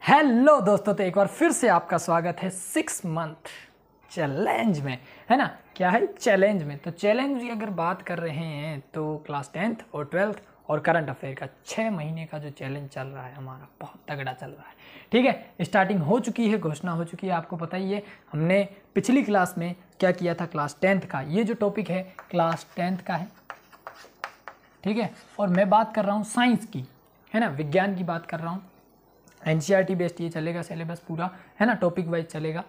Hello दोस्तों, तो एक बार फिर से आपका स्वागत है 6 मंथ चैलेंज में, है ना। क्या है चैलेंज में? तो चैलेंज की अगर बात कर रहे हैं तो क्लास 10th और 12th और करंट अफेयर का 6 महीने का जो चैलेंज चल रहा है हमारा, बहुत तगड़ा चल रहा है। ठीक है, स्टार्टिंग हो चुकी है, घोषणा हो चुकी है, आपको पता ही है। हमने पिछली क्लास में क्या किया था, क्लास 10th का ये जो टॉपिक है क्लास 10th का है, ठीक है। और मैं बात कर रहा हूँ साइंस की, है ना, विज्ञान की बात कर रहा हूँ। एनसीईआरटी बेस्ड ये चलेगा सिलेबस पूरा, है ना, टॉपिक वाइज चलेगा।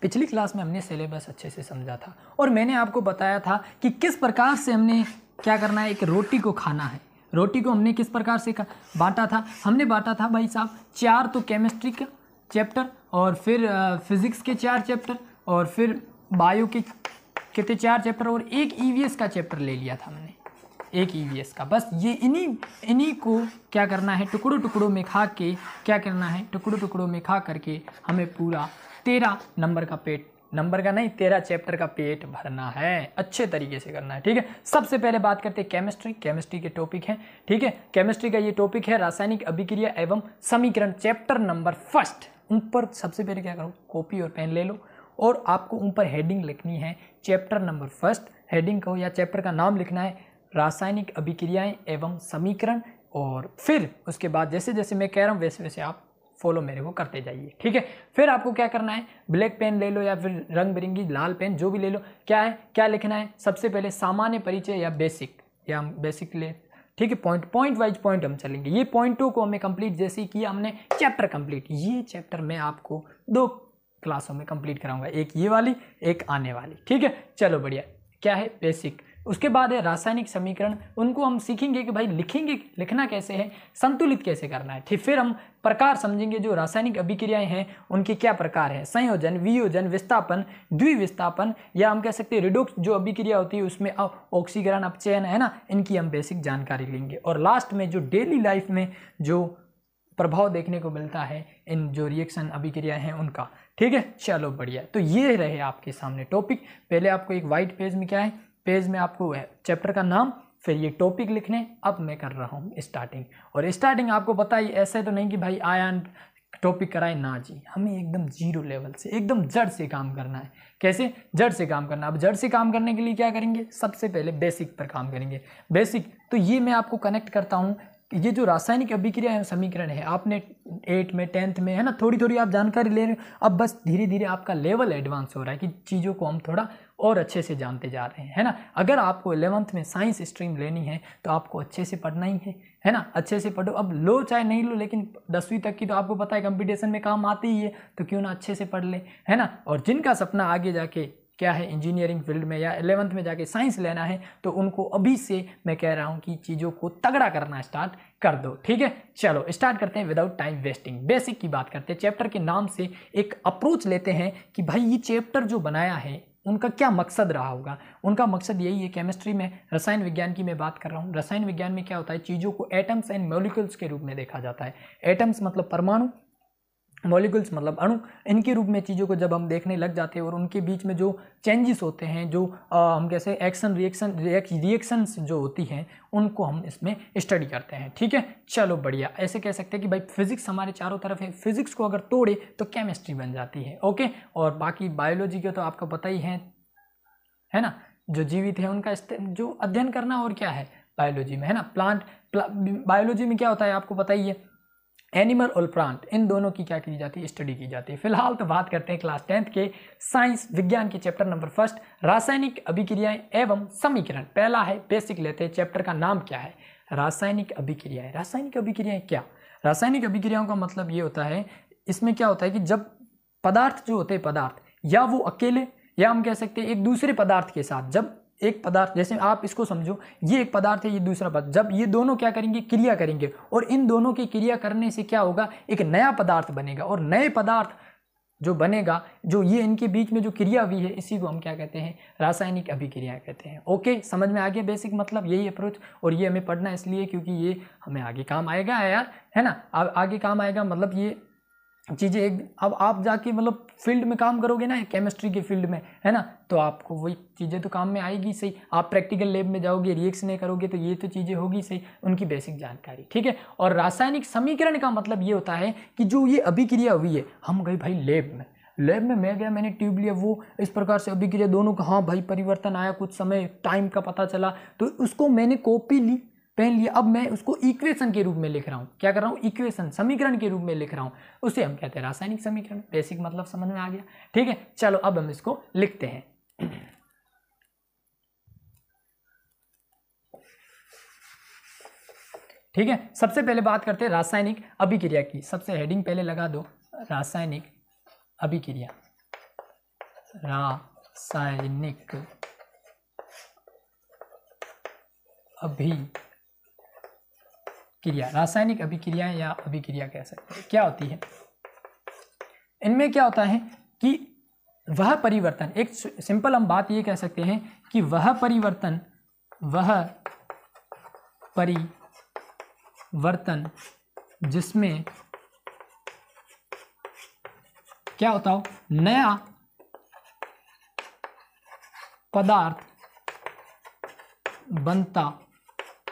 पिछली क्लास में हमने सिलेबस अच्छे से समझा था और मैंने आपको बताया था कि किस प्रकार से हमने क्या करना है, एक रोटी को खाना है। रोटी को हमने किस प्रकार से बांटा था, हमने बांटा था भाई साहब 4 तो केमिस्ट्री का चैप्टर, और फिर फिजिक्स के 4 चैप्टर, और फिर बायो के कितने 4 चैप्टर, और एक ईवीएस का चैप्टर ले लिया था हमने, एक ईवीएस का। बस ये इन्हीं को क्या करना है, टुकड़ों टुकड़ों में खा के क्या करना है, टुकड़ों टुकड़ों में खा करके हमें पूरा 13 नंबर का पेट, नंबर का नहीं 13 चैप्टर का पेट भरना है, अच्छे तरीके से करना है। ठीक है, सबसे पहले बात करते हैं केमिस्ट्री के टॉपिक है। ठीक है, केमिस्ट्री का ये टॉपिक है रासायनिक अभिक्रिया एवं समीकरण, चैप्टर नंबर 1। ऊपर सबसे पहले क्या करो, कॉपी और पेन ले लो और आपको ऊपर हेडिंग लिखनी है चैप्टर नंबर 1। हेडिंग को या चैप्टर का नाम लिखना है रासायनिक अभिक्रियाएं एवं समीकरण, और फिर उसके बाद जैसे जैसे मैं कह रहा हूँ वैसे वैसे आप फॉलो मेरे को करते जाइए। ठीक है, फिर आपको क्या करना है, ब्लैक पेन ले लो या फिर रंग बिरंगी लाल पेन, जो भी ले लो। क्या है, क्या लिखना है, सबसे पहले सामान्य परिचय या बेसिक, या हम बेसिक ले, ठीक है। पॉइंट वाइज पॉइंट हम चलेंगे। ये पॉइंटों को हमें कंप्लीट जैसे ही किया हमने चैप्टर कंप्लीट, ये चैप्टर मैं आपको 2 क्लासों में कंप्लीट कराऊंगा, एक ये वाली एक आने वाली। ठीक है, चलो बढ़िया। क्या है, बेसिक। उसके बाद है रासायनिक समीकरण, उनको हम सीखेंगे कि भाई लिखना कैसे है, संतुलित कैसे करना है। ठीक, फिर हम प्रकार समझेंगे, जो रासायनिक अभिक्रियाएं हैं उनके क्या प्रकार है, संयोजन, वियोजन, विस्थापन, द्विविस्थापन, या हम कह सकते हैं रिडोक्स जो अभिक्रिया होती है उसमें ऑक्सीकरण, अपचयन, है ना, इनकी हम बेसिक जानकारी लेंगे। और लास्ट में जो डेली लाइफ में जो प्रभाव देखने को मिलता है इन जो रिएक्शन अभिक्रिया हैं उनका। ठीक है, चलो बढ़िया। तो ये रहे आपके सामने टॉपिक। पहले आपको एक वाइट पेज में क्या है, पेज में आपको चैप्टर का नाम, फिर ये टॉपिक लिखने। अब मैं कर रहा हूँ स्टार्टिंग, और स्टार्टिंग आपको पता ही, ऐसे तो नहीं कि भाई आया टॉपिक कराए ना जी, हमें एकदम 0 लेवल से, एकदम जड़ से काम करना है। कैसे, जड़ से काम करना। अब जड़ से काम करने के लिए क्या करेंगे, सबसे पहले बेसिक पर काम करेंगे। बेसिक तो ये मैं आपको कनेक्ट करता हूँ, ये जो रासायनिक अभिक्रिया है समीकरण है, आपने 8 में 10th में, है ना, थोड़ी थोड़ी आप जानकारी ले रहे हो। अब बस धीरे धीरे आपका लेवल एडवांस हो रहा है कि चीज़ों को हम थोड़ा और अच्छे से जानते जा रहे हैं, है ना। अगर आपको 11th में साइंस स्ट्रीम लेनी है तो आपको अच्छे से पढ़ना ही है ना, अच्छे से पढ़ो। अब लो चाहे नहीं लो, लेकिन 10वीं तक की तो आपको पता है कंपटीशन में काम आती ही है, तो क्यों ना अच्छे से पढ़ ले, है ना। और जिनका सपना आगे जाके क्या है, इंजीनियरिंग फील्ड में या 11th में जाके साइंस लेना है, तो उनको अभी से मैं कह रहा हूँ कि चीज़ों को तगड़ा करना स्टार्ट कर दो। ठीक है, चलो स्टार्ट करते हैं विदाउट टाइम वेस्टिंग। बेसिक की बात करते हैं, चैप्टर के नाम से एक अप्रोच लेते हैं कि भाई ये चैप्टर जो बनाया है उनका क्या मकसद रहा होगा। उनका मकसद यही है, केमिस्ट्री में, रसायन विज्ञान की मैं बात कर रहा हूँ। रसायन विज्ञान में क्या होता है, चीज़ों को एटम्स एंड मॉलिक्यूल्स के रूप में देखा जाता है। एटम्स मतलब परमाणु, मॉलिक्यूल्स मतलब अणु, इनके रूप में चीज़ों को जब हम देखने लग जाते हैं और उनके बीच में जो चेंजेस होते हैं, जो हम कैसे एक्शन रिएक्शंस जो होती हैं, उनको हम इसमें स्टडी करते हैं। ठीक है, चलो बढ़िया। ऐसे कह सकते हैं कि भाई फिजिक्स हमारे चारों तरफ है, फिजिक्स को अगर तोड़े तो केमिस्ट्री बन जाती है। ओके, और बाकी बायोलॉजी के तो आपको पता ही है ना, जो जीवित है उनका जो अध्ययन करना, और क्या है बायोलॉजी में, है ना, बायोलॉजी में क्या होता है आपको पता ही है, एनिमल और प्लांट, इन दोनों की क्या की जाती है, स्टडी की जाती है। फिलहाल तो बात करते हैं क्लास 10th के साइंस विज्ञान के चैप्टर नंबर 1, रासायनिक अभिक्रियाएं एवं समीकरण। पहला है बेसिक लेते हैं, चैप्टर का नाम क्या है, रासायनिक अभिक्रियाएं। रासायनिक अभिक्रियाएं क्या, रासायनिक अभिक्रियाओं का मतलब ये होता है, इसमें क्या होता है कि जब पदार्थ जो होते हैं, पदार्थ या वो अकेले, या हम कह सकते हैं एक दूसरे पदार्थ के साथ, जब एक पदार्थ, जैसे आप इसको समझो, ये एक पदार्थ है, ये दूसरा पदार्थ, जब ये दोनों क्या करेंगे, क्रिया करेंगे, और इन दोनों की क्रिया करने से क्या होगा, एक नया पदार्थ बनेगा। और नए पदार्थ जो बनेगा, जो ये इनके बीच में जो क्रिया हुई है, इसी को हम क्या कहते हैं, रासायनिक अभिक्रिया कहते हैं। ओके, समझ में आ गया बेसिक मतलब यही अप्रोच। और ये हमें पढ़ना इसलिए क्योंकि ये हमें आगे काम आएगा यार, है ना, आगे काम आएगा, मतलब ये चीज़ें एक, अब आप जाके मतलब फील्ड में काम करोगे ना, केमिस्ट्री के फील्ड में, है ना, तो आपको वही चीज़ें तो काम में आएगी सही। आप प्रैक्टिकल लैब में जाओगे, रिएक्शनें करोगे, तो ये तो चीज़ें होगी सही, उनकी बेसिक जानकारी, ठीक है। और रासायनिक समीकरण का मतलब ये होता है कि जो ये अभिक्रिया हुई है, हम गए भाई लैब में मैं गया, मैंने ट्यूब लिया, वो इस प्रकार से अभिक्रिया दोनों का, हाँ भाई परिवर्तन आया, कुछ समय टाइम का पता चला, तो उसको मैंने कॉपी ली, पेन लिया, अब मैं उसको इक्वेशन के रूप में लिख रहा हूँ। क्या कर रहा हूँ? इक्वेशन, समीकरण के रूप में लिख रहा हूँ। उसे हम कहते हैं रासायनिक समीकरण। बेसिक मतलब समझ में आ गया, ठीक है। चलो अब हम इसको लिखते हैं। ठीक है, सबसे पहले बात करते हैं रासायनिक अभिक्रिया की। सबसे हेडिंग पहले लगा दो, रासायनिक अभिक्रिया। रासायनिक अभिक्रिया, रासायनिक अभिक्रिया या अभिक्रिया कह सकते हैं। क्या होती है इनमें? क्या होता है कि वह परिवर्तन, एक सिंपल हम बात ये कह सकते हैं कि वह परिवर्तन जिसमें क्या होता हो, नया पदार्थ बनता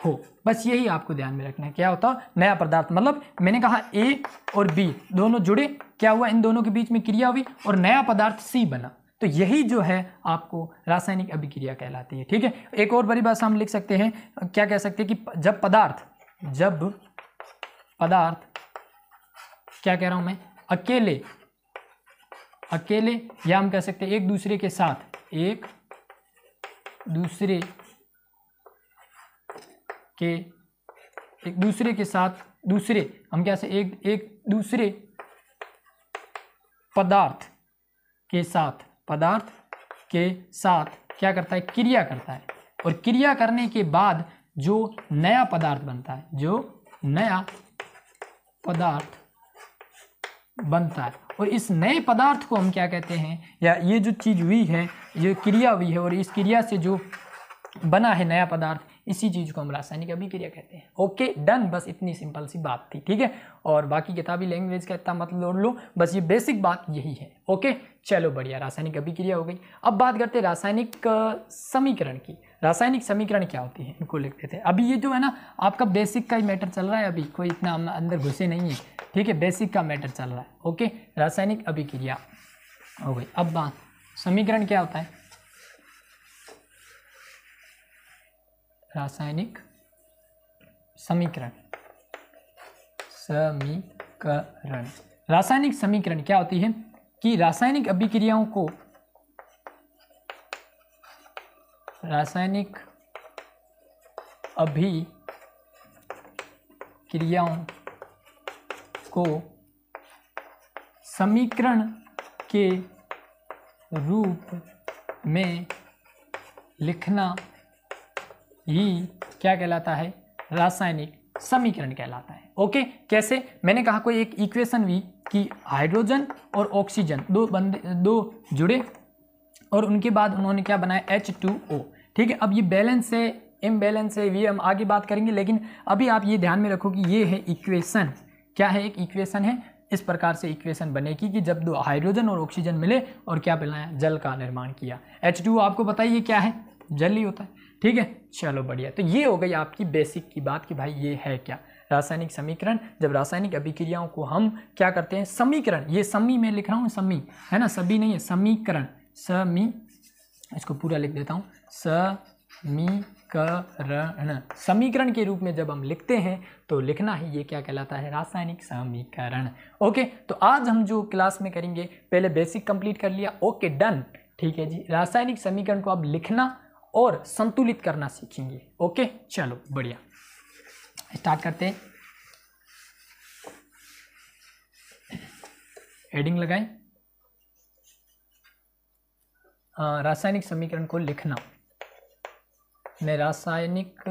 हो। बस यही आपको ध्यान में रखना है। क्या होता? नया पदार्थ, मतलब मैंने कहा ए और बी दोनों जुड़े, क्या हुआ? इन दोनों के बीच में क्रिया हुई और नया पदार्थ सी बना। तो यही जो है आपको रासायनिक अभिक्रिया कहलाती है, ठीक है। एक और बड़ी बात हम लिख सकते हैं, क्या कह सकते हैं कि जब पदार्थ क्या कह रहा हूं मैं, अकेले या हम कह सकते हैं एक दूसरे के साथ दूसरे हम क्या से एक दूसरे पदार्थ के साथ क्या करता है? क्रिया करता है। और क्रिया करने के बाद जो नया पदार्थ बनता है, और इस नए पदार्थ को हम क्या कहते हैं, या ये जो चीज हुई है, ये क्रिया हुई है, और इस क्रिया से जो बना है नया पदार्थ, इसी चीज को हम रासायनिक अभिक्रिया कहते हैं। ओके डन, बस इतनी सिंपल सी बात थी, ठीक है। और बाकी किताबी लैंग्वेज का इतना मत लोड लो, बस ये बेसिक बात यही है। ओके चलो बढ़िया, रासायनिक अभिक्रिया हो गई। अब बात करते हैं रासायनिक समीकरण की। रासायनिक समीकरण क्या होती है, इनको लिखते थे। अभी ये जो है ना आपका बेसिक का ही मैटर चल रहा है, अभी कोई इतना अंदर घुसे नहीं है, ठीक है, बेसिक का मैटर चल रहा है। ओके रासायनिक अभिक्रिया हो गई। अब बात, समीकरण क्या होता है? रासायनिक समीकरण रासायनिक समीकरण क्या होती है कि रासायनिक अभिक्रियाओं को समीकरण के रूप में लिखना ही क्या कहलाता है? रासायनिक समीकरण कहलाता है। ओके कैसे? मैंने कहा कोई एक इक्वेशन हुई कि हाइड्रोजन और ऑक्सीजन दो जुड़े और उनके बाद उन्होंने क्या बनाया? H2O, ठीक है। अब ये बैलेंस है, इम्बैलेंस है, ये हम आगे बात करेंगे, लेकिन अभी आप ये ध्यान में रखो कि ये है इक्वेशन। क्या है? एक इक्वेशन है। इस प्रकार से इक्वेशन बनेगी कि जब दो हाइड्रोजन और ऑक्सीजन मिले और क्या बनाया? जल का निर्माण किया। H2O आपको पता ही है क्या है? जल ही होता है, ठीक है। चलो बढ़िया, तो ये हो गई आपकी बेसिक की बात कि भाई ये है क्या? रासायनिक समीकरण। जब रासायनिक अभिक्रियाओं को हम क्या करते हैं? समीकरण, ये समी में लिख रहा हूँ, समी है ना, सभी नहीं है, समीकरण, इसको पूरा लिख देता हूँ, समीकरण के रूप में जब हम लिखते हैं तो लिखना ही ये क्या कहलाता है? रासायनिक समीकरण। ओके तो आज हम जो क्लास में करेंगे, पहले बेसिक कंप्लीट कर लिया, ओके डन, ठीक है जी। रासायनिक समीकरण को अब लिखना और संतुलित करना सीखेंगे। ओके चलो बढ़िया, स्टार्ट करते हैं। हेडिंग लगाएं, रासायनिक समीकरण को लिखना। मैं रासायनिक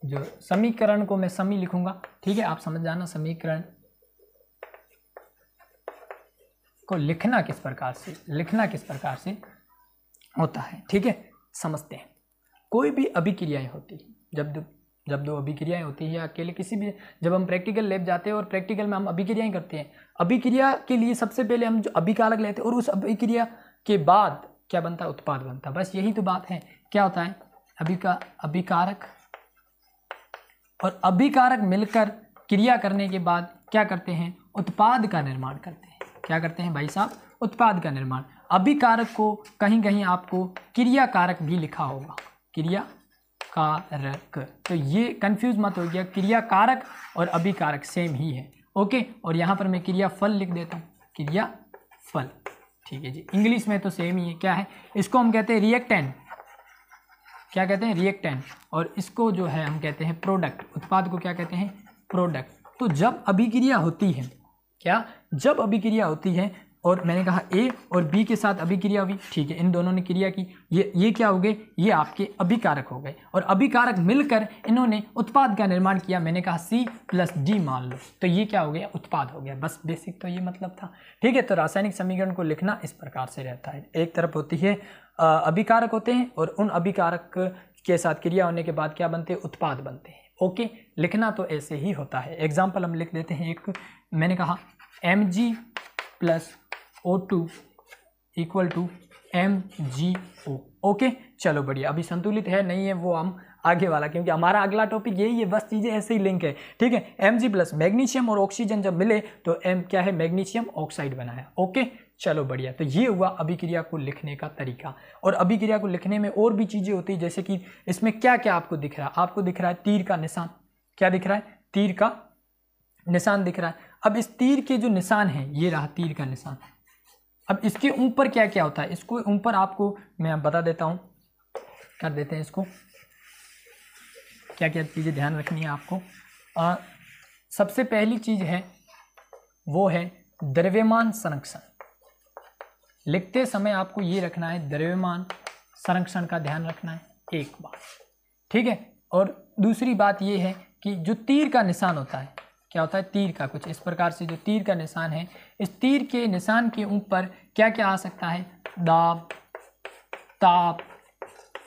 जो समीकरण को मैं समी लिखूंगा, ठीक है, आप समझ जाना। समीकरण को लिखना किस प्रकार से होता है, ठीक है, समझते हैं। कोई भी अभिक्रियाएं होती है, जब जब दो अभिक्रियाएं होती हैं या अकेले किसी भी, जब हम प्रैक्टिकल लैब जाते हैं और प्रैक्टिकल में हम अभिक्रियाएं करते हैं, अभिक्रिया के लिए सबसे पहले हम जो अभिकारक लेते हैं और उस अभिक्रिया के बाद क्या बनता है, उत्पाद बनता है। बस यही तो बात है। क्या होता है, अभिकारक और अभिकारक मिलकर क्रिया करने के बाद क्या करते हैं, उत्पाद का निर्माण करते हैं। क्या करते हैं भाई साहब, उत्पाद का निर्माण। अभिकारक को कहीं कहीं आपको क्रिया कारक भी लिखा होगा, क्रिया कारक, तो ये कंफ्यूज मत हो गया, क्रिया कारक और अभिकारक सेम ही है। ओके, और यहाँ पर मैं क्रिया फल लिख देता हूँ, क्रिया फल, ठीक है जी। इंग्लिश में तो सेम ही है, क्या है, इसको हम कहते हैं रिएक्टेंट, क्या कहते हैं, रिएक्टेंट, और इसको जो है हम कहते हैं प्रोडक्ट, उत्पाद को क्या कहते हैं, प्रोडक्ट। तो जब अभिक्रिया होती है, क्या, जब अभिक्रिया होती है और मैंने कहा ए और बी के साथ अभिक्रिया हुई, ठीक है, इन दोनों ने क्रिया की, ये क्या हो गए, ये आपके अभिकारक हो गए, और अभिकारक मिलकर इन्होंने उत्पाद का निर्माण किया। मैंने कहा C+D मान लो, तो ये क्या हो गया, उत्पाद हो गया। बस बेसिक तो ये मतलब था, ठीक है। तो रासायनिक समीकरण को लिखना इस प्रकार से रहता है, एक तरफ होती है अभिकारक होते हैं और उन अभिकारक के साथ क्रिया होने के बाद क्या बनते हैं, उत्पाद बनते हैं। ओके, लिखना तो ऐसे ही होता है। एग्जाम्पल हम लिख देते हैं एक, मैंने कहा Mg+O2 = MgO। ओके, चलो बढ़िया। अभी संतुलित है नहीं है वो हम आगे वाला, क्योंकि हमारा अगला टॉपिक यही है, बस चीज़ें ऐसे ही लिंक है, ठीक है। Mg+ मैग्नीशियम और ऑक्सीजन जब मिले तो M क्या है, मैग्नीशियम ऑक्साइड बनाया। ओके, चलो बढ़िया। तो ये हुआ अभिक्रिया को लिखने का तरीका। और अभिक्रिया को लिखने में और भी चीज़ें होती है, जैसे कि इसमें क्या क्या आपको दिख रहा है, आपको दिख रहा है तीर का निशान, क्या दिख रहा है, तीर का निशान दिख रहा है। अब इस तीर के जो निशान है, ये रहा तीर का निशान। अब इसके ऊपर क्या क्या होता है, इसको ऊपर आपको मैं बता देता हूँ, कर देते हैं इसको, क्या क्या चीज़ें ध्यान रखनी है आपको। सबसे पहली चीज़ है वो है द्रव्यमान संरक्षण। लिखते समय आपको ये रखना है, द्रव्यमान संरक्षण का ध्यान रखना है एक बार, ठीक है। और दूसरी बात ये है कि जो तीर का निशान होता है, क्या होता है, तीर का कुछ इस प्रकार से जो तीर का निशान है, इस तीर के निशान के ऊपर क्या क्या आ सकता है, दाब, ताप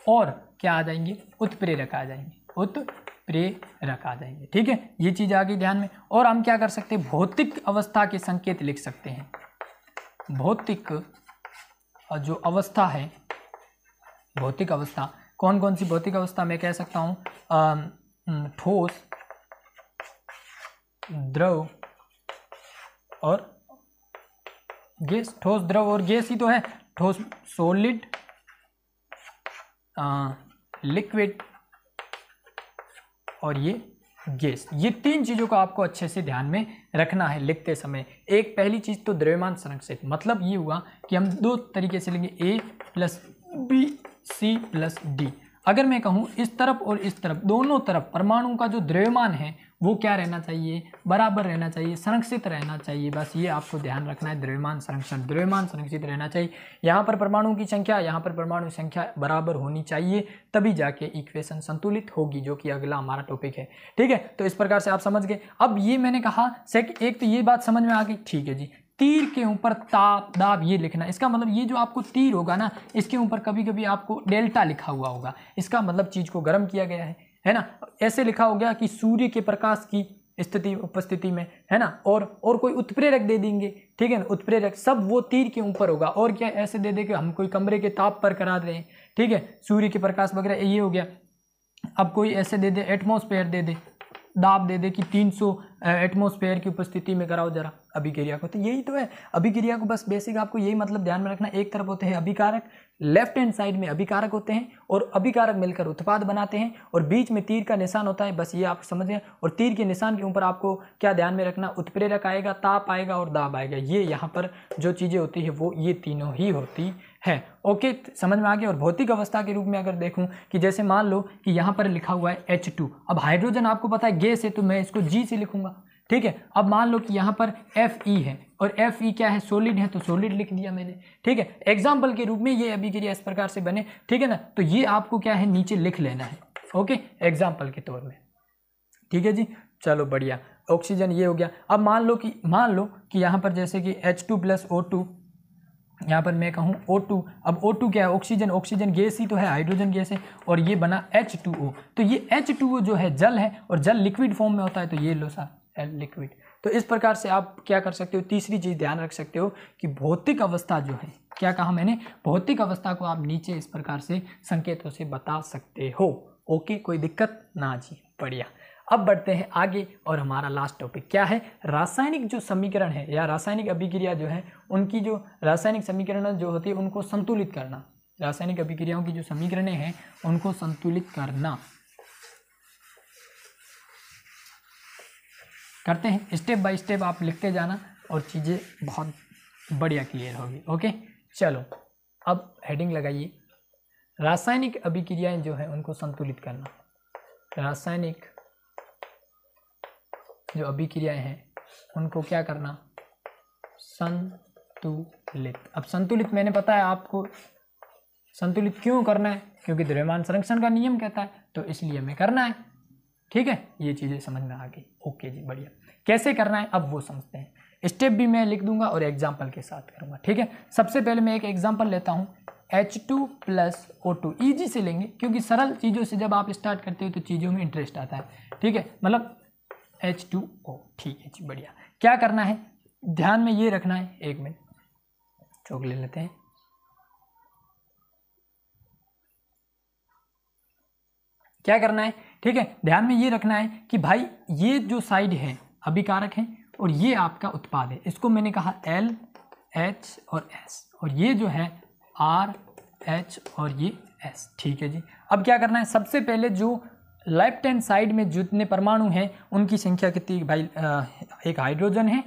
और क्या आ जाएंगे, उत्प्रेरक आ जाएंगे, उत्प्रेरक आ जाएंगे, ठीक है। ये चीज़ आगे ध्यान में। और हम क्या कर सकते हैं, भौतिक अवस्था के संकेत लिख सकते हैं। भौतिक जो अवस्था है, भौतिक अवस्था कौन कौन सी भौतिक अवस्था, मैं कह सकता हूँ ठोस, द्रव और गैस। ठोस, द्रव और गैस ही तो है, ठोस, सॉलिड, लिक्विड और ये गैस। ये तीन चीज़ों को आपको अच्छे से ध्यान में रखना है लिखते समय। एक पहली चीज़ तो द्रव्यमान संरक्षित, मतलब ये हुआ कि हम दो तरीके से लेंगे, A+B C+D। अगर मैं कहूँ इस तरफ और इस तरफ, दोनों तरफ परमाणु का जो द्रव्यमान है वो क्या रहना चाहिए, बराबर रहना चाहिए, संरक्षित रहना चाहिए। बस ये आपको ध्यान रखना है, द्रव्यमान संरक्षण, द्रव्यमान संरक्षित रहना चाहिए। यहाँ पर परमाणु की संख्या, यहाँ पर परमाणु संख्या बराबर होनी चाहिए, तभी जाके इक्वेशन संतुलित होगी, जो कि अगला हमारा टॉपिक है, ठीक है। तो इस प्रकार से आप समझ गए। अब ये मैंने कहा एक तो ये बात समझ में आ गई, ठीक है जी। तीर के ऊपर ताप, दाब ये लिखना, इसका मतलब ये जो आपको तीर होगा ना, इसके ऊपर कभी कभी आपको डेल्टा लिखा हुआ होगा, इसका मतलब चीज़ को गर्म किया गया है ना। ऐसे लिखा हो गया कि सूर्य के प्रकाश की स्थिति उपस्थिति में, है ना। और कोई उत्प्रेरक दे देंगे, ठीक है ना, उत्प्रेरक सब वो तीर के ऊपर होगा। और क्या ऐसे दे दे कि हम कोई कमरे के ताप पर करा रहे हैं, ठीक है, सूर्य के प्रकाश वगैरह, ये हो गया। अब कोई ऐसे दे दे, एटमॉस्फेयर दे दे, दाब दे दे कि 300 एटमॉस्फेयर की उपस्थिति में कराओ जरा अभिक्रिया को। तो यही तो है अभिक्रिया को, बस बेसिक आपको यही मतलब ध्यान में रखना। एक तरफ होते हैं अभिकारक, लेफ्ट हैंड साइड में अभिकारक होते हैं और अभिकारक मिलकर उत्पाद बनाते हैं, और बीच में तीर का निशान होता है, बस ये आप समझ गए। और तीर के निशान के ऊपर आपको क्या ध्यान में रखना, उत्प्रेरक आएगा, ताप आएगा और दाब आएगा। ये यहाँ पर जो चीज़ें होती है वो ये तीनों ही होती है। ओके, समझ में आ गया। और भौतिक अवस्था के रूप में अगर देखूं कि जैसे मान लो कि यहाँ पर लिखा हुआ है H2, अब हाइड्रोजन आपको पता है गैस है, तो मैं इसको G से लिखूंगा, ठीक है। अब मान लो कि यहाँ पर Fe है और Fe क्या है, सॉलिड है, तो सॉलिड लिख दिया मैंने, ठीक है। एग्जाम्पल के रूप में ये अभिक्रिया इस प्रकार से बने, ठीक है ना। तो ये आपको क्या है, नीचे लिख लेना है, ओके, एग्जाम्पल के तौर में, ठीक है जी। चलो बढ़िया, ऑक्सीजन ये हो गया। अब मान लो कि यहाँ पर जैसे कि H2+O2 यहाँ पर मैं कहूँ O2, अब O2 क्या है, ऑक्सीजन, ऑक्सीजन गैस ही तो है, हाइड्रोजन गैस है, और ये बना H2O। तो ये H2O जो है जल है, और जल लिक्विड फॉर्म में होता है, तो ये लो सा लिक्विड। तो इस प्रकार से आप क्या कर सकते हो, तीसरी चीज़ ध्यान रख सकते हो कि भौतिक अवस्था जो है, क्या कहा मैंने, भौतिक अवस्था को आप नीचे इस प्रकार से संकेतों से बता सकते हो। ओके, कोई दिक्कत ना जी, बढ़िया। अब बढ़ते हैं आगे, और हमारा लास्ट टॉपिक क्या है, रासायनिक जो समीकरण है या रासायनिक अभिक्रिया जो है, उनकी जो रासायनिक समीकरण जो होती है उनको संतुलित करना। रासायनिक अभिक्रियाओं की जो समीकरणें हैं उनको संतुलित करना। करते हैं, स्टेप बाय स्टेप आप लिखते जाना और चीज़ें बहुत बढ़िया क्लियर होगी। ओके, चलो अब हेडिंग लगाइए, रासायनिक अभिक्रियाएं जो है उनको संतुलित करना। रासायनिक जो अभिक्रियाएं हैं उनको क्या करना, संतुलित। अब संतुलित मैंने पता है आपको, संतुलित क्यों करना है, क्योंकि द्रव्यमान संरक्षण का नियम कहता है, तो इसलिए हमें करना है। ठीक है, ये चीज़ें समझ में आ गई। ओके जी, बढ़िया। कैसे करना है अब वो समझते हैं। स्टेप भी मैं लिख दूंगा और एग्जाम्पल के साथ करूंगा। ठीक है, सबसे पहले मैं एक एग्जाम्पल लेता हूँ, H2 + O2। ईजी से लेंगे, क्योंकि सरल चीज़ों से जब आप स्टार्ट करते हो तो चीज़ों में इंटरेस्ट आता है। ठीक है, मतलब H2O। ठीक है जी, बढ़िया। क्या करना है, ध्यान में ये रखना है, एक मिनट चौक ले लेते हैं। क्या करना है, ठीक है, ध्यान में ये रखना है कि भाई ये जो साइड है अभिकारक है और ये आपका उत्पाद है, इसको मैंने कहा L, H और S, और ये जो है R, H और ये S। ठीक है जी, अब क्या करना है, सबसे पहले जो लेफ्ट हैंड साइड में जितने परमाणु हैं उनकी संख्या कितनी भाई, एक हाइड्रोजन है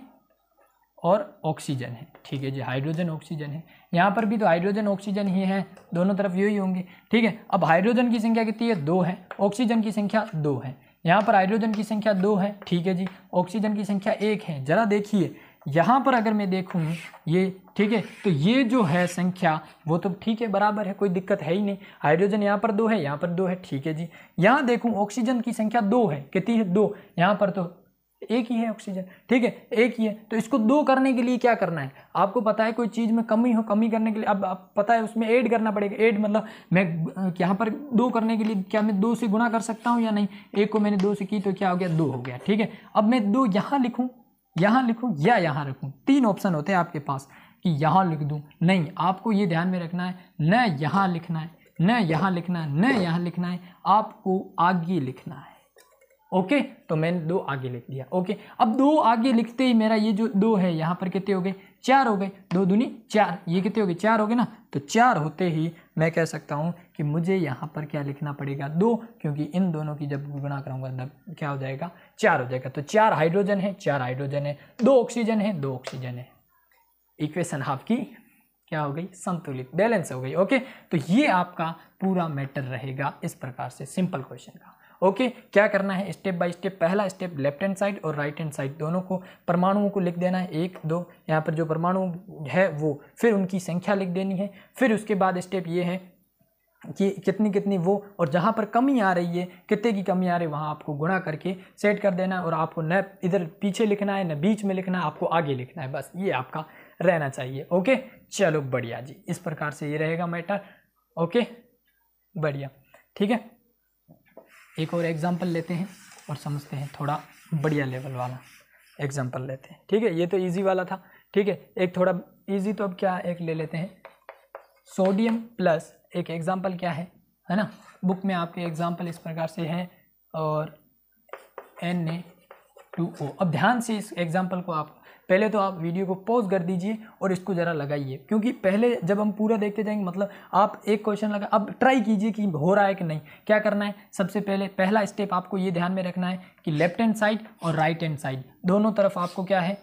और ऑक्सीजन है। ठीक है जी, हाइड्रोजन ऑक्सीजन है, यहाँ पर भी तो हाइड्रोजन ऑक्सीजन ही है, दोनों तरफ यही होंगे। ठीक है, अब हाइड्रोजन की संख्या कितनी है, 2 है, ऑक्सीजन की संख्या 2 है, यहाँ पर हाइड्रोजन की संख्या 2 है। ठीक है जी, ऑक्सीजन की संख्या 1 है। जरा देखिए यहाँ पर अगर मैं देखूँ ये, ठीक है, तो ये जो है संख्या वो तो ठीक है, बराबर है, कोई दिक्कत है ही नहीं। हाइड्रोजन यहाँ पर 2 है, यहाँ पर 2 है। ठीक है जी, यहाँ देखूँ ऑक्सीजन की संख्या 2 है, कितनी है, 2, यहाँ पर तो एक ही है ऑक्सीजन। ठीक है, एक ही है, तो इसको 2 करने के लिए क्या करना है, आपको पता है कोई चीज़ में कमी हो, कमी करने के लिए अब आप पता है उसमें ऐड करना पड़ेगा। ऐड मतलब मैं यहाँ पर 2 करने के लिए क्या मैं 2 से गुणा कर सकता हूँ या नहीं, एक को मैंने 2 से की तो क्या हो गया, 2 हो गया। ठीक है, अब मैं 2 यहाँ लिखूँ, यहाँ लिखूँ या यहाँ रखूँ, 3 ऑप्शन होते हैं आपके पास कि यहाँ लिख दूँ। नहीं, आपको ये ध्यान में रखना है, न यहाँ लिखना है, न यहाँ लिखना है, न यहाँ लिखना है, आपको आगे लिखना है। ओके, तो मैंने 2 आगे लिख दिया। ओके, अब 2 आगे लिखते ही मेरा ये जो 2 है यहाँ पर कितने हो गए, 4 हो गए, 2 दूनी 4, ये कितने हो गए, 4 हो गए ना। तो 4 होते ही मैं कह सकता हूँ कि मुझे यहाँ पर क्या लिखना पड़ेगा, 2, क्योंकि इन दोनों की जब गुणा करूँगा तब क्या हो जाएगा, 4 हो जाएगा। तो 4 हाइड्रोजन है, 4 हाइड्रोजन है, 2 ऑक्सीजन है, 2 ऑक्सीजन है। इक्वेशन आपकी क्या हो गई, संतुलित, बैलेंस हो गई। ओके, तो ये आपका पूरा मैटर रहेगा इस प्रकार से, सिंपल क्वेश्चन का। ओके, क्या करना है, स्टेप बाय स्टेप। पहला स्टेप लेफ्ट हैंड साइड और राइट हैंड साइड दोनों को, परमाणुओं को लिख देना है, 1 2, यहाँ पर जो परमाणु है वो, फिर उनकी संख्या लिख देनी है। फिर उसके बाद स्टेप ये है कि कितनी कितनी वो, और जहाँ पर कमी आ रही है, कितने की कमी आ रही है, वहाँ आपको गुणा करके सेट कर देना है। और आपको न इधर पीछे लिखना है न बीच में लिखना है, आपको आगे लिखना है, बस ये आपका रहना चाहिए। ओके, चलो बढ़िया जी, इस प्रकार से ये रहेगा मैटर। ओके, बढ़िया, ठीक है। एक और एग्जाम्पल लेते हैं और समझते हैं, थोड़ा बढ़िया लेवल वाला एग्जाम्पल लेते हैं। ठीक है, ये तो इजी वाला था। ठीक है, एक थोड़ा इजी, तो अब क्या एक ले लेते हैं, सोडियम प्लस, एक एग्जाम्पल क्या है ना, बुक में आपके एग्जाम्पल इस प्रकार से है, और Na2O। अब ध्यान से इस एग्जाम्पल को आप पहले तो आप वीडियो को पॉज कर दीजिए और इसको ज़रा लगाइए, क्योंकि पहले जब हम पूरा देखते जाएंगे, मतलब आप एक क्वेश्चन लगा, अब ट्राई कीजिए कि हो रहा है कि नहीं। क्या करना है, सबसे पहले पहला स्टेप आपको ये ध्यान में रखना है कि लेफ्ट हैंड साइड और राइट हैंड साइड दोनों तरफ आपको क्या है,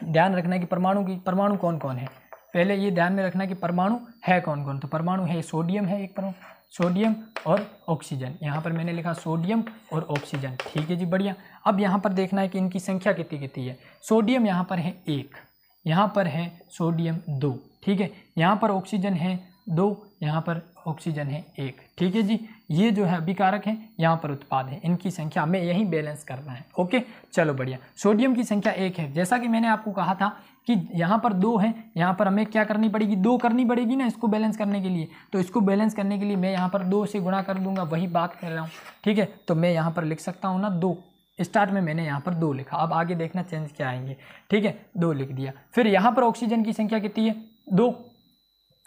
ध्यान रखना है कि परमाणु कौन कौन है। पहले ये ध्यान में रखना है कि परमाणु है कौन कौन। तो परमाणु है, सोडियम है एक परमाणु, सोडियम और ऑक्सीजन, यहाँ पर मैंने लिखा सोडियम और ऑक्सीजन। ठीक है जी, बढ़िया। अब यहाँ पर देखना है कि इनकी संख्या कितनी कितनी है। सोडियम यहाँ पर है 1, यहाँ पर है सोडियम 2, ठीक है, यहाँ पर ऑक्सीजन है 2, यहाँ पर ऑक्सीजन है 1। ठीक है जी, ये जो है अभिकारक है, यहाँ पर उत्पाद है, इनकी संख्या हमें यही बैलेंस करना है। ओके, चलो बढ़िया। सोडियम की संख्या 1 है, जैसा कि मैंने आपको कहा था कि यहाँ पर 2 है, यहाँ पर हमें क्या करनी पड़ेगी, 2 करनी पड़ेगी ना इसको बैलेंस करने के लिए। तो इसको बैलेंस करने के लिए मैं यहाँ पर 2 से गुणा कर दूंगा, वही बात कर रहा हूँ, ठीक है। तो मैं यहाँ पर लिख सकता हूँ ना 2, स्टार्ट में मैंने यहाँ पर 2 लिखा, अब आगे देखना चेंज क्या आएंगे, ठीक है। 2 लिख दिया। फिर यहाँ पर ऑक्सीजन की संख्या कितनी है, 2,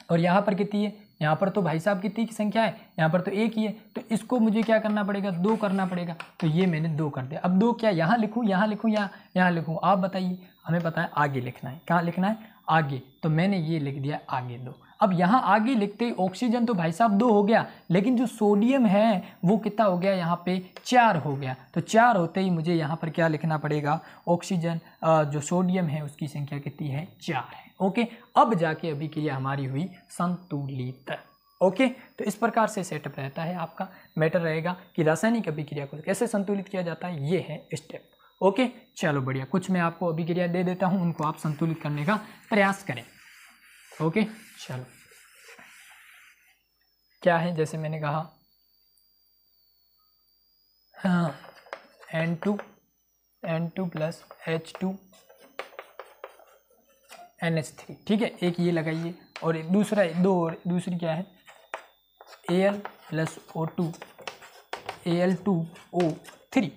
और यहाँ पर कितनी है, यहाँ पर तो भाई साहब कितनी की संख्या है, यहाँ पर तो 1 ही है। तो इसको मुझे क्या करना पड़ेगा, 2 करना पड़ेगा। तो ये मैंने 2 कर दिया। अब 2 क्या यहाँ लिखूँ, यहाँ लिखूँ या यहाँ लिखूँ, आप बताइए। हमें पता है आगे लिखना है, कहाँ लिखना है, आगे। तो मैंने ये लिख दिया आगे 2। अब यहाँ आगे लिखते ही ऑक्सीजन तो भाई साहब 2 हो गया, लेकिन जो सोडियम है वो कितना हो गया, यहाँ पे 4 हो गया। तो 4 होते ही मुझे यहाँ पर क्या लिखना पड़ेगा, ऑक्सीजन जो सोडियम है उसकी संख्या कितनी है, 4 है। ओके, अब जाके अभिक्रिया हमारी हुई संतुलित। ओके, तो इस प्रकार से सेटअप रहता है, आपका मैटर रहेगा कि रासायनिक अभिक्रिया को कैसे संतुलित किया जाता है, ये है स्टेप। ओके, चलो बढ़िया। कुछ मैं आपको अभिक्रिया दे देता हूँ, उनको आप संतुलित करने का प्रयास करें। ओके, चलो क्या है, जैसे मैंने कहा हाँ, N2 प्लस H2 NH3, ठीक है। एक ये लगाइए, और दूसरी क्या है, Al प्लस O2 Al2O3,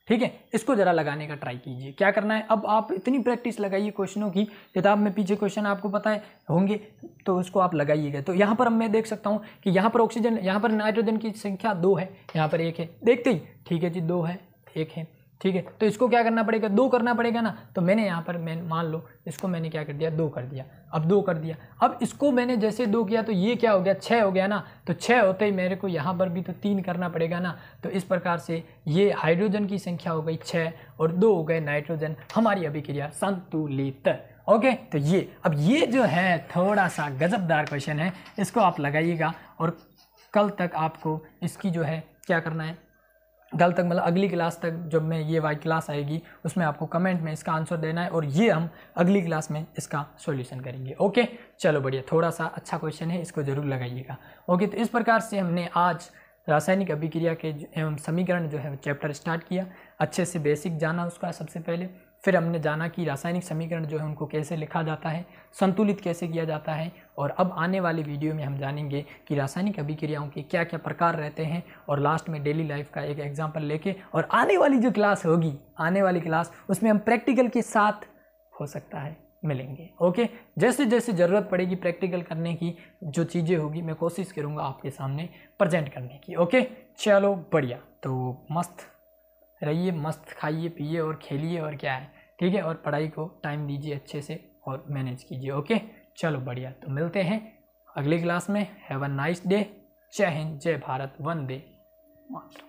ठीक है। इसको ज़रा लगाने का ट्राई कीजिए। क्या करना है, अब आप इतनी प्रैक्टिस लगाइए क्वेश्चनों की, किताब में पीछे क्वेश्चन आपको पता है होंगे, तो उसको आप लगाइएगा। तो यहाँ पर अब मैं देख सकता हूँ कि यहाँ पर ऑक्सीजन, यहाँ पर नाइट्रोजन की संख्या 2 है, यहाँ पर 1 है, देखते ही, ठीक है जी, 2 है, 1 है, ठीक है। तो इसको क्या करना पड़ेगा, 2 करना पड़ेगा ना। तो मैंने यहाँ पर, मैं मान लो इसको मैंने क्या कर दिया, 2 कर दिया। अब 2 कर दिया, अब इसको मैंने जैसे 2 किया तो ये क्या हो गया, 6 हो गया ना। तो 6 होते ही मेरे को यहाँ पर भी तो 3 करना पड़ेगा ना। तो इस प्रकार से ये हाइड्रोजन की संख्या हो गई 6 और 2 हो गए नाइट्रोजन, हमारी अभिक्रिया संतुलित। ओके, तो ये अब ये जो है थोड़ा सा गजबदार क्वेश्चन है, इसको आप लगाइएगा। और कल तक आपको इसकी जो है क्या करना है, कल तक मतलब अगली क्लास तक जब मैं ये वाली क्लास आएगी उसमें आपको कमेंट में इसका आंसर देना है, और ये हम अगली क्लास में इसका सॉल्यूशन करेंगे। ओके, चलो बढ़िया, थोड़ा सा अच्छा क्वेश्चन है, इसको जरूर लगाइएगा। ओके, तो इस प्रकार से हमने आज रासायनिक अभिक्रिया के एवं समीकरण जो है चैप्टर स्टार्ट किया, अच्छे से बेसिक जाना उसका सबसे पहले। फिर हमने जाना कि रासायनिक समीकरण जो है उनको कैसे लिखा जाता है, संतुलित कैसे किया जाता है। और अब आने वाली वीडियो में हम जानेंगे कि रासायनिक अभिक्रियाओं के क्या क्या प्रकार रहते हैं, और लास्ट में डेली लाइफ का एक एग्जाम्पल लेके, और आने वाली जो क्लास होगी, आने वाली क्लास उसमें हम प्रैक्टिकल के साथ हो सकता है मिलेंगे। ओके, जैसे जैसे ज़रूरत पड़ेगी प्रैक्टिकल करने की, जो चीज़ें होगी मैं कोशिश करूँगा आपके सामने प्रेजेंट करने की। ओके, चलो बढ़िया, तो मस्त रहिए, मस्त खाइए पिए और खेलिए, और क्या है, ठीक है। और पढ़ाई को टाइम दीजिए अच्छे से और मैनेज कीजिए। ओके, चलो बढ़िया, तो मिलते हैं अगली क्लास में। Have a nice day. जय हिंद, जय भारत, वंदे मातरम।